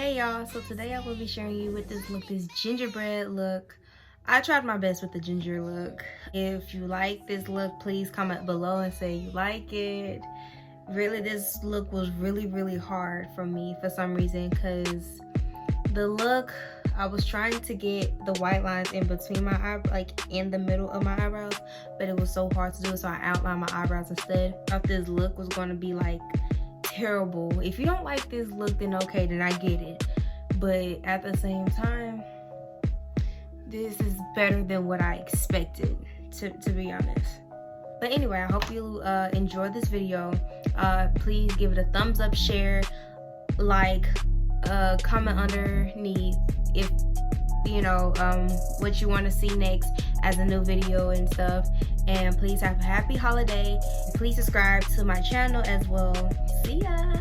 Hey y'all, so today I will be sharing you with this gingerbread look. I tried my best with the ginger look. If you like this look, please comment below and say you like it. Really, this look was really hard for me for some reason, because the look, I was trying to get the white lines in between my eyebrows, like in the middle of my eyebrows, but it was so hard to do, so I outlined my eyebrows instead. I thought this look was going to be like terrible. If you don't like this look, then okay, then I get it, but at the same time, this is better than what I expected, to be honest. But anyway, I hope you enjoyed this video. Please give it a thumbs up, share, like, comment underneath if you know what you want to see next as a new video and stuff. And please have a happy holiday. Please subscribe to my channel as well. See ya.